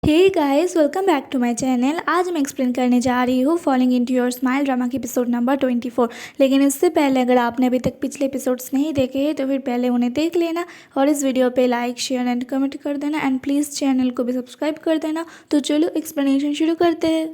Hey guys, welcome back to my channel. आज मैं explain करने जा रही हूँ falling into your smile drama की एपिसोड नंबर 24। लेकिन इससे पहले अगर आपने अभी तक पिछले एपिसोड्स नहीं देखे हैं तो फिर पहले उन्हें देख लेना और इस वीडियो पे लाइक शेयर एंड कमेंट कर देना एंड प्लीज़ चैनल को भी सब्सक्राइब कर देना। तो चलो एक्सप्लेनेशन शुरू करते हैं।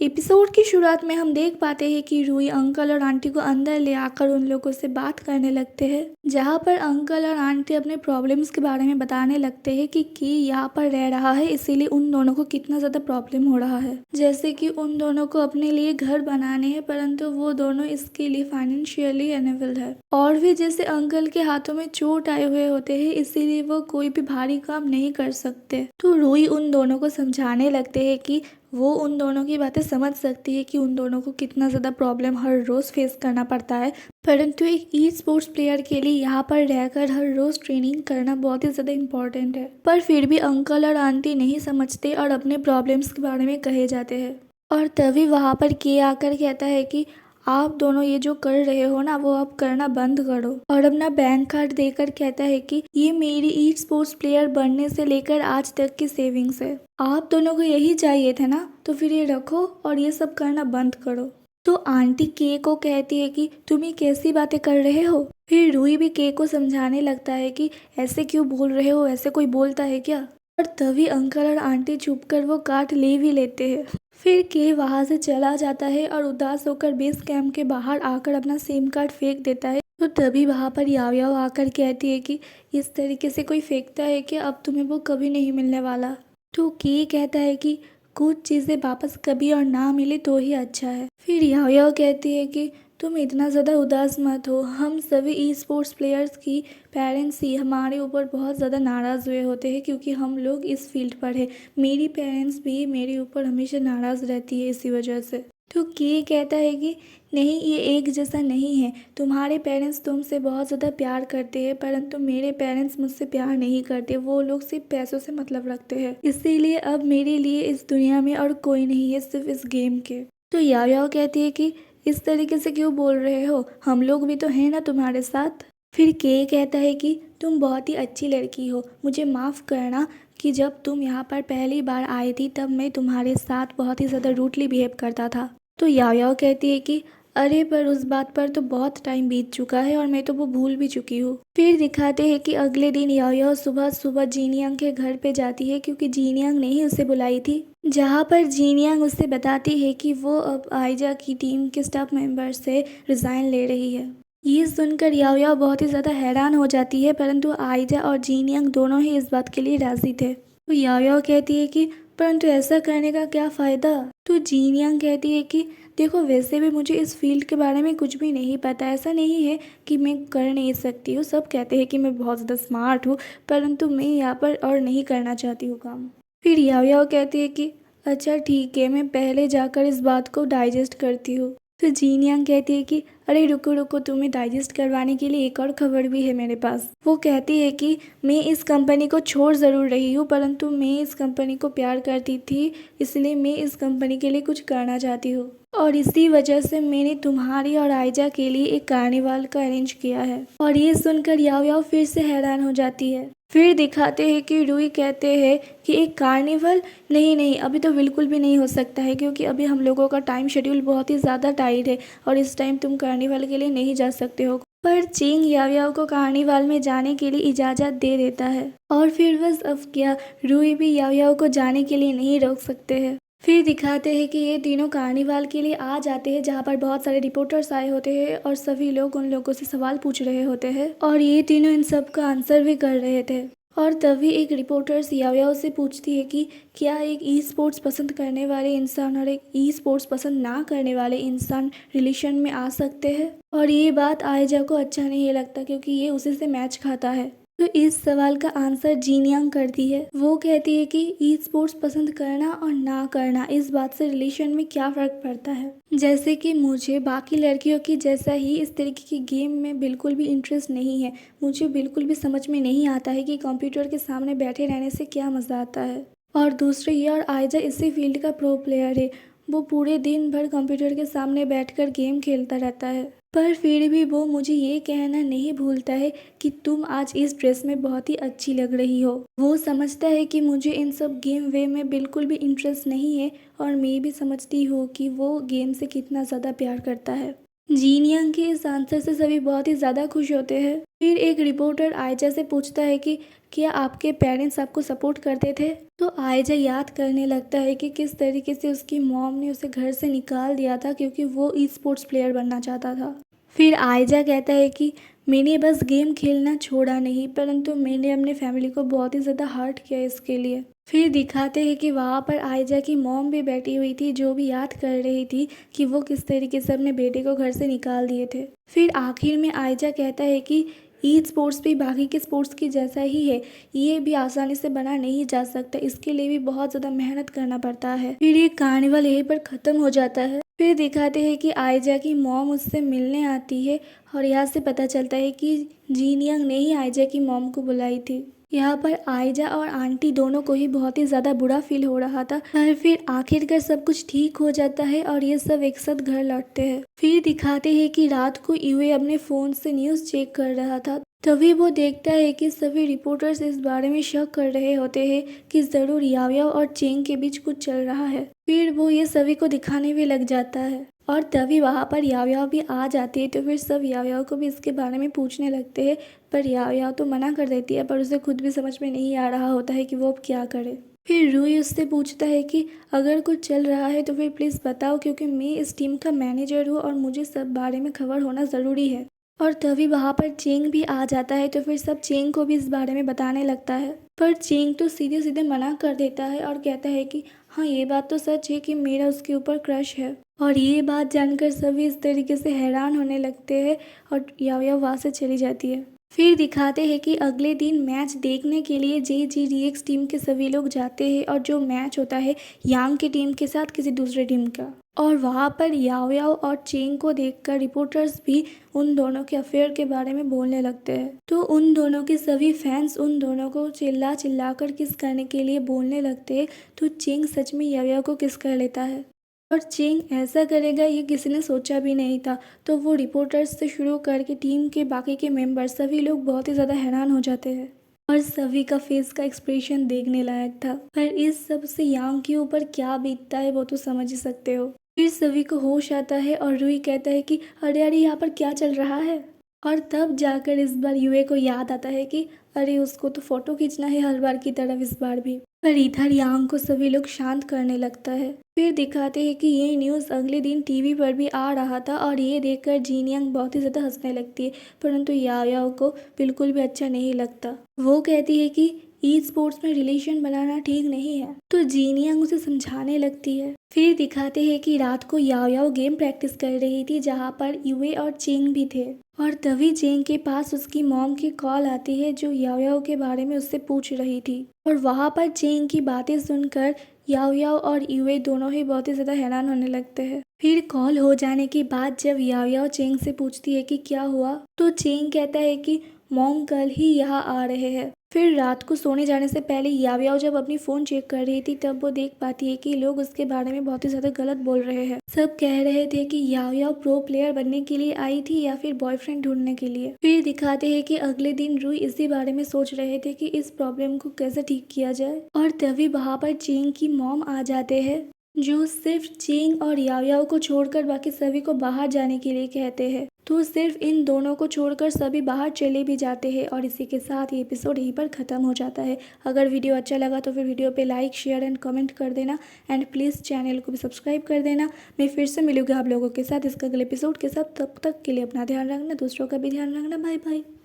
एपिसोड की शुरुआत में हम देख पाते हैं कि रूही अंकल और आंटी को अंदर ले आकर उन लोगों से बात करने लगते हैं, जहाँ पर अंकल और आंटी अपने प्रॉब्लम्स के बारे में बताने लगते हैं कि यहाँ पर रह रहा है, इसीलिए उन दोनों को कितना ज़्यादा प्रॉब्लम हो रहा है। जैसे कि उन दोनों को अपने लिए घर बनाने हैं, परंतु वो दोनों इसके लिए फाइनेंशियली अनेबल है। और भी जैसे अंकल के हाथों में चोट आए हुए होते हैं, इसीलिए वो कोई भी भारी काम नहीं कर सकते। तो रूही उन दोनों को समझाने लगते हैं कि वो उन दोनों की बातें समझ सकती है कि उन दोनों को कितना ज़्यादा प्रॉब्लम हर रोज़ फेस करना पड़ता है, परंतु एक ई स्पोर्ट्स प्लेयर के लिए यहाँ पर रहकर हर रोज़ ट्रेनिंग करना बहुत ही ज़्यादा इम्पोर्टेंट है। पर फिर भी अंकल और आंटी नहीं समझते और अपने प्रॉब्लम्स के बारे में कहे जाते हैं। और तभी वहाँ पर के आकर कहता है कि आप दोनों ये जो कर रहे हो ना, वो आप करना बंद करो। और अपना बैंक कार्ड देकर कहता है कि ये मेरी ई स्पोर्ट्स प्लेयर बनने से लेकर आज तक की सेविंग्स है। आप दोनों को यही चाहिए था ना, तो फिर ये रखो और ये सब करना बंद करो। तो आंटी के को कहती है कि तुम ये कैसी बातें कर रहे हो। फिर रूही भी के को समझाने लगता है कि ऐसे क्यों बोल रहे हो, ऐसे कोई बोलता है क्या। और तभी अंकल और आंटी छुपकर वो कार्ड ले भी लेते हैं। फिर के वहाँ से चला जाता है और उदास होकर बेस कैंप के बाहर आकर अपना सिम कार्ड फेंक देता है। तो तभी वहाँ पर याव याव आकर कहती है कि इस तरीके से कोई फेंकता है कि अब तुम्हें वो कभी नहीं मिलने वाला। तो के कहता है कि कुछ चीज़ें वापस कभी और ना मिले तो ही अच्छा है। फिर याव याव कहती है कि तुम इतना ज़्यादा उदास मत हो, हम सभी ई स्पोर्ट्स प्लेयर्स की पेरेंट्स ही हमारे ऊपर बहुत ज़्यादा नाराज़ हुए होते हैं क्योंकि हम लोग इस फील्ड पर है। मेरी पेरेंट्स भी मेरे ऊपर हमेशा नाराज़ रहती है इसी वजह से। तो के कहता है कि नहीं, ये एक जैसा नहीं है। तुम्हारे पेरेंट्स तुमसे बहुत ज़्यादा प्यार करते हैं, परंतु मेरे पेरेंट्स मुझसे प्यार नहीं करते। वो लोग सिर्फ पैसों से मतलब रखते हैं, इसीलिए अब मेरे लिए इस दुनिया में और कोई नहीं है सिर्फ इस गेम के। तो याव याव कहती है कि इस तरीके से क्यों बोल रहे हो, हम लोग भी तो हैं ना तुम्हारे साथ। फिर के कहता है कि तुम बहुत ही अच्छी लड़की हो, मुझे माफ़ करना कि जब तुम यहाँ पर पहली बार आई थी तब मैं तुम्हारे साथ बहुत ही ज़्यादा रूडली बिहेव करता था। तो याव याव कहती है कि अरे पर उस बात पर तो बहुत टाइम बीत चुका है और मैं तो वो भूल भी चुकी हूँ। फिर दिखाते हैं कि अगले दिन याव याव सुबह सुबह जीनियांग के घर पे जाती है क्योंकि जीनियांग ने ही उसे बुलाई थी, जहाँ पर जीनियांग उससे बताती है कि वो अब आयजा की टीम के स्टाफ मेंबर से रिज़ाइन ले रही है। ये सुनकर याव याव बहुत ही ज़्यादा हैरान हो जाती है, परंतु आयजा और जीनियांग दोनों ही इस बात के लिए राज़ी थे। तो याव याव कहती है कि परंतु ऐसा करने का क्या फ़ायदा। तो जीनियांग कहती है कि देखो, वैसे भी मुझे इस फील्ड के बारे में कुछ भी नहीं पता। ऐसा नहीं है कि मैं कर नहीं सकती हूँ, सब कहते हैं कि मैं बहुत ज़्यादा स्मार्ट हूँ, परंतु मैं यहाँ पर और नहीं करना चाहती हूँ काम। फिर याव याव कहती है कि अच्छा ठीक है, मैं पहले जाकर इस बात को डाइजेस्ट करती हूँ। तो जीनियांग कहती है कि अरे रुको रुको, तुम्हें डाइजेस्ट करवाने के लिए एक और खबर भी है मेरे पास। वो कहती है कि मैं इस कंपनी को छोड़ ज़रूर रही हूँ, परंतु मैं इस कंपनी को प्यार करती थी, इसलिए मैं इस कंपनी के लिए कुछ करना चाहती हूँ और इसी वजह से मैंने तुम्हारी और आयजा के लिए एक कार्निवाल का अरेंज किया है। और ये सुनकर याव याव फिर से हैरान हो जाती है। फिर दिखाते हैं कि रूही कहते हैं कि एक कार्निवल, नहीं नहीं, अभी तो बिल्कुल भी नहीं हो सकता है क्योंकि अभी हम लोगों का टाइम शेड्यूल बहुत ही ज़्यादा टाइट है और इस टाइम तुम कार्निवल के लिए नहीं जा सकते हो। पर चिंग याव याव को कार्निवल में जाने के लिए इजाज़त दे देता है और फिर बस अब क्या, रूही भी याव याव को जाने के लिए नहीं रोक सकते हैं। फिर दिखाते हैं कि ये तीनों कार्निवाल के लिए आ जाते हैं, जहाँ पर बहुत सारे रिपोर्टर्स आए होते हैं और सभी लोग उन लोगों से सवाल पूछ रहे होते हैं और ये तीनों इन सब का आंसर भी कर रहे थे। और तभी एक रिपोर्टर्स याव याव से पूछती है कि क्या एक ई स्पोर्ट्स पसंद करने वाले इंसान और एक ई स्पोर्ट्स पसंद ना करने वाले इंसान रिलेशन में आ सकते हैं। और ये बात आयजा को अच्छा नहीं लगता क्योंकि ये उसी से मैच खाता है। तो इस सवाल का आंसर जीनियांग करती है। वो कहती है कि ई स्पोर्ट्स पसंद करना और ना करना, इस बात से रिलेशन में क्या फ़र्क पड़ता है। जैसे कि मुझे बाकी लड़कियों की जैसा ही इस तरीके की गेम में बिल्कुल भी इंटरेस्ट नहीं है। मुझे बिल्कुल भी समझ में नहीं आता है कि कंप्यूटर के सामने बैठे रहने से क्या मज़ा आता है। और दूसरे ये और आयजा इसी फील्ड का प्रो प्लेयर है। वो पूरे दिन भर कंप्यूटर के सामने बैठकर गेम खेलता रहता है। पर फिर भी वो मुझे ये कहना नहीं भूलता है कि तुम आज इस ड्रेस में बहुत ही अच्छी लग रही हो। वो समझता है कि मुझे इन सब गेम वे में बिल्कुल भी इंटरेस्ट नहीं है और मैं भी समझती हूँ कि वो गेम से कितना ज़्यादा प्यार करता है। जीन यंग के इस आंसर से सभी बहुत ही ज़्यादा खुश होते हैं। फिर एक रिपोर्टर आयजा से पूछता है कि क्या आपके पेरेंट्स आपको सपोर्ट करते थे? तो आयजा याद करने लगता है कि किस तरीके से उसकी मॉम ने उसे घर से निकाल दिया था क्योंकि वो ई स्पोर्ट्स प्लेयर बनना चाहता था। फिर आयजा कहता है कि मैंने बस गेम खेलना छोड़ा नहीं, परंतु मैंने अपने फैमिली को बहुत ही ज़्यादा हर्ट किया इसके लिए। फिर दिखाते हैं कि वहाँ पर आयजा की मॉम भी बैठी हुई थी, जो भी याद कर रही थी कि वो किस तरीके से अपने बेटे को घर से निकाल दिए थे। फिर आखिर में आयजा कहता है कि ई स्पोर्ट्स भी बाकी के स्पोर्ट्स की जैसा ही है, ये भी आसानी से बना नहीं जा सकता, इसके लिए भी बहुत ज़्यादा मेहनत करना पड़ता है। फिर ये कार्निवल यहीं पर ख़त्म हो जाता है। फिर दिखाते हैं कि आयजा की मॉम उससे मिलने आती है और यहाँ से पता चलता है कि जीन यंग ने ही आयजा की मॉम को बुलाई थी। यहाँ पर आयजा और आंटी दोनों को ही बहुत ही ज़्यादा बुरा फील हो रहा था, पर फिर आखिरकार सब कुछ ठीक हो जाता है और ये सब एक साथ घर लौटते हैं। फिर दिखाते हैं कि रात को यूए अपने फ़ोन से न्यूज़ चेक कर रहा था, तभी वो देखता है कि सभी रिपोर्टर्स इस बारे में शक कर रहे होते हैं कि ज़रूर याओयाओ और चेंग के बीच कुछ चल रहा है। फिर वो ये सभी को दिखाने भी लग जाता है और तभी वहाँ पर याओयाओ भी आ जाती है, तो फिर सब याओयाओ को भी इसके बारे में पूछने लगते हैं, पर याओयाओ तो मना कर देती है, पर उसे खुद भी समझ में नहीं आ रहा होता है कि वो अब क्या करे। फिर रूई उससे पूछता है कि अगर कुछ चल रहा है तो फिर प्लीज़ बताओ, क्योंकि मैं इस टीम का मैनेजर हूँ और मुझे सब बारे में खबर होना ज़रूरी है। और तभी वहाँ पर चेंग भी आ जाता है, तो फिर सब चेंग को भी इस बारे में बताने लगता है, पर चेंग तो सीधे सीधे मना कर देता है और कहता है कि हाँ, ये बात तो सच है कि मेरा उसके ऊपर क्रश है। और ये बात जानकर सभी इस तरीके से हैरान होने लगते हैं और याओयाओ वहाँ से चली जाती है। फिर दिखाते हैं कि अगले दिन मैच देखने के लिए JGDX टीम के सभी लोग जाते हैं और जो मैच होता है यांग की टीम के साथ किसी दूसरे टीम का, और वहाँ पर याओयाओ और चेंग को देखकर रिपोर्टर्स भी उन दोनों के अफेयर के बारे में बोलने लगते हैं। तो उन दोनों के सभी फैंस उन दोनों को चिल्ला चिल्ला कर किस करने के लिए बोलने लगते हैं, तो चेंग सच में याओयाओ को किस कर लेता है और चेंग ऐसा करेगा ये किसी ने सोचा भी नहीं था। तो वो रिपोर्टर्स से शुरू करके टीम के बाकी के मेंबर सभी लोग बहुत ही ज़्यादा हैरान हो जाते हैं और सभी का फेस का एक्सप्रेशन देखने लायक था। पर इस सब से यांग के ऊपर क्या बीतता है वो तो समझ ही सकते हो। फिर सभी को होश आता है और रूई कहता है कि अरे अरे यहाँ पर क्या चल रहा है, और तब जाकर इस बार यूए को याद आता है कि अरे उसको तो फोटो खींचना है हर बार की तरफ इस बार भी। पर इधर यांग को सभी लोग शांत करने लगता है। फिर दिखाते हैं कि ये न्यूज़ अगले दिन टीवी पर भी आ रहा था और ये देखकर जीन यंग बहुत ही ज़्यादा हंसने लगती है, परंतु याओयाओ को बिल्कुल भी अच्छा नहीं लगता। वो कहती है कि ई स्पोर्ट्स में रिलेशन बनाना ठीक नहीं है, तो जीन यंग उसे समझाने लगती है। फिर दिखाते हैं कि रात को याओयाओ गेम प्रैक्टिस कर रही थी, जहाँ पर यूए और चेंग भी थे, और तभी चेंग के पास उसकी मॉम की कॉल आती है जो याओयाओ के बारे में उससे पूछ रही थी। और वहाँ पर चेंग की बातें सुनकर याओयाओ और यूए दोनों ही बहुत ही ज़्यादा हैरान होने लगते हैं। फिर कॉल हो जाने के बाद जब याओयाओ चेंग से पूछती है कि क्या हुआ, तो चेंग कहता है कि मॉम कल ही यहाँ आ रहे हैं। फिर रात को सोने जाने से पहले याओयाओ जब अपनी फ़ोन चेक कर रही थी, तब वो देख पाती है कि लोग उसके बारे में बहुत ही ज़्यादा गलत बोल रहे हैं। सब कह रहे थे कि याओयाओ प्रो प्लेयर बनने के लिए आई थी या फिर बॉयफ्रेंड ढूंढने के लिए। फिर दिखाते हैं कि अगले दिन रूई इसी बारे में सोच रहे थे कि इस प्रॉब्लम को कैसे ठीक किया जाए, और तभी वहाँ पर चेंग की मॉम आ जाते हैं, जो सिर्फ चेंग और याओयाओ को छोड़कर बाकी सभी को बाहर जाने के लिए कहते हैं। तो सिर्फ इन दोनों को छोड़कर सभी बाहर चले भी जाते हैं और इसी के साथ ये एपिसोड यहीं पर ख़त्म हो जाता है। अगर वीडियो अच्छा लगा तो फिर वीडियो पे लाइक शेयर एंड कमेंट कर देना, एंड प्लीज़ चैनल को भी सब्सक्राइब कर देना। मैं फिर से मिलूंगी आप लोगों के साथ इसका अगले एपिसोड के साथ। तब तक के लिए अपना ध्यान रखना, दूसरों का भी ध्यान रखना। Bye bye.